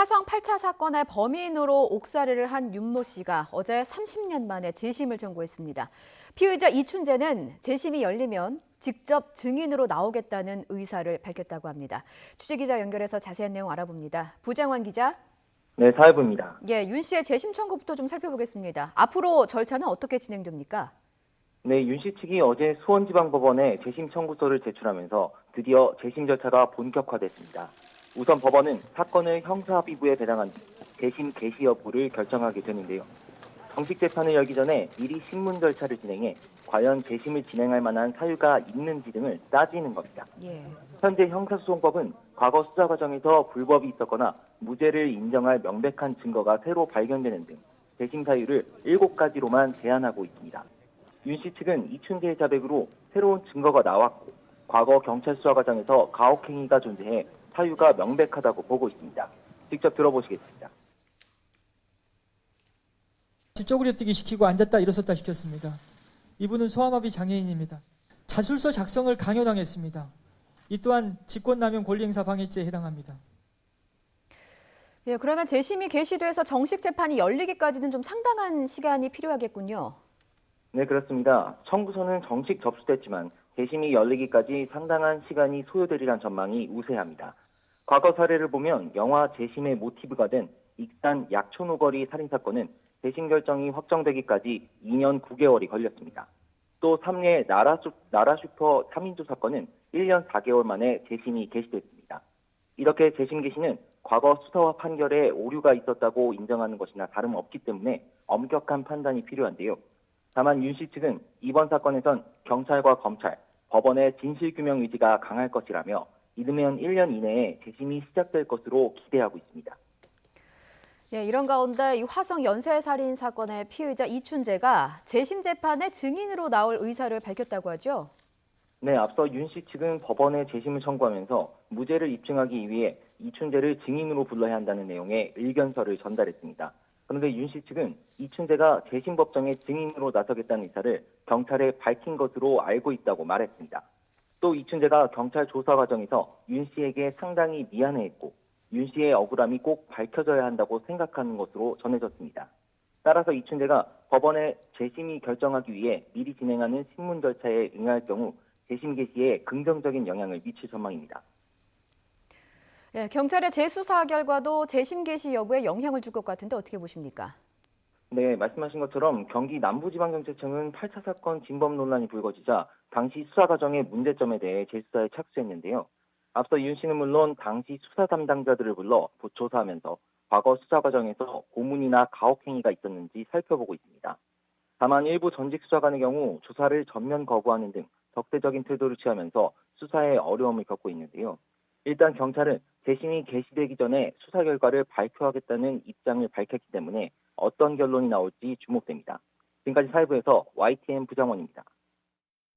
화성 8차 사건의 범인으로 옥살이를 한 윤모 씨가 어제 30년 만에 재심을 청구했습니다. 피의자 이춘재는 재심이 열리면 직접 증인으로 나오겠다는 의사를 밝혔다고 합니다. 취재기자 연결해서 자세한 내용 알아봅니다. 부장환 기자. 네, 사회부입니다. 윤 씨의 재심 청구부터 좀 살펴보겠습니다. 앞으로 절차는 어떻게 진행됩니까? 네, 윤 씨 측이 어제 수원지방법원에 재심 청구서를 제출하면서 드디어 재심 절차가 본격화됐습니다. 우선 법원은 사건을 형사합의부에 배당한 뒤 재심 개시 여부를 결정하게 되는데요. 정식 재판을 열기 전에 미리 신문 절차를 진행해 과연 재심을 진행할 만한 사유가 있는지 등을 따지는 겁니다. 현재 형사소송법은 과거 수사 과정에서 불법이 있었거나 무죄를 인정할 명백한 증거가 새로 발견되는 등 재심 사유를 7가지로만 제한하고 있습니다. 윤 씨 측은 이춘재의 자백으로 새로운 증거가 나왔고 과거 경찰 수사 과정에서 가혹행위가 존재해 사유가 명백하다고 보고 있습니다. 직접 들어보시겠습니다. 쪼그려 뛰기 시키고 앉았다 일어섰다 시켰습니다. 이분은 소아마비 장애인입니다. 자술서 작성을 강요당했습니다. 이 또한 직권남용 권리행사 방해죄에 해당합니다. 그러면 재심이 개시돼서 정식 재판이 열리기까지는 좀 상당한 시간이 필요하겠군요. 네, 그렇습니다. 청구서는 정식 접수됐지만 재심이 열리기까지 상당한 시간이 소요되리란 전망이 우세합니다. 과거 사례를 보면 영화 재심의 모티브가 된 익산 약촌오거리 살인사건은 재심 결정이 확정되기까지 2년 9개월이 걸렸습니다. 또 삼례 나라슈퍼 3인조 사건은 1년 4개월 만에 재심이 개시됐습니다. 이렇게 재심 개시는 과거 수사와 판결에 오류가 있었다고 인정하는 것이나 다름없기 때문에 엄격한 판단이 필요한데요. 다만 윤 씨 측은 이번 사건에선 경찰과 검찰, 법원의 진실규명 의지가 강할 것이라며 이르면 1년 이내에 재심이 시작될 것으로 기대하고 있습니다. 이런 가운데 이 화성 연쇄살인 사건의 피의자 이춘재가 재심 재판에 증인으로 나올 의사를 밝혔다고 하죠? 네, 앞서 윤 씨 측은 법원에 재심을 청구하면서 무죄를 입증하기 위해 이춘재를 증인으로 불러야 한다는 내용의 의견서를 전달했습니다. 그런데 윤 씨 측은 이춘재가 재심 법정에 증인으로 나서겠다는 의사를 경찰에 밝힌 것으로 알고 있다고 말했습니다. 또 이춘재가 경찰 조사 과정에서 윤 씨에게 상당히 미안해했고 윤 씨의 억울함이 꼭 밝혀져야 한다고 생각하는 것으로 전해졌습니다. 따라서 이춘재가 법원에 재심이 결정하기 위해 미리 진행하는 신문 절차에 응할 경우 재심 개시에 긍정적인 영향을 미칠 전망입니다. 경찰의 재수사 결과도 재심 개시 여부에 영향을 줄 것 같은데 어떻게 보십니까? 네, 말씀하신 것처럼 경기 남부지방경찰청은 8차 사건 진범 논란이 불거지자 당시 수사 과정의 문제점에 대해 재수사에 착수했는데요. 앞서 윤 씨는 물론 당시 수사 담당자들을 불러 조사하면서 과거 수사 과정에서 고문이나 가혹행위가 있었는지 살펴보고 있습니다. 다만 일부 전직 수사관의 경우 조사를 전면 거부하는 등 적대적인 태도를 취하면서 수사에 어려움을 겪고 있는데요. 일단 경찰은 재심이 개시되기 전에 수사 결과를 발표하겠다는 입장을 밝혔기 때문에 어떤 결론이 나올지 주목됩니다. 지금까지 사회부에서 YTN 부장원입니다.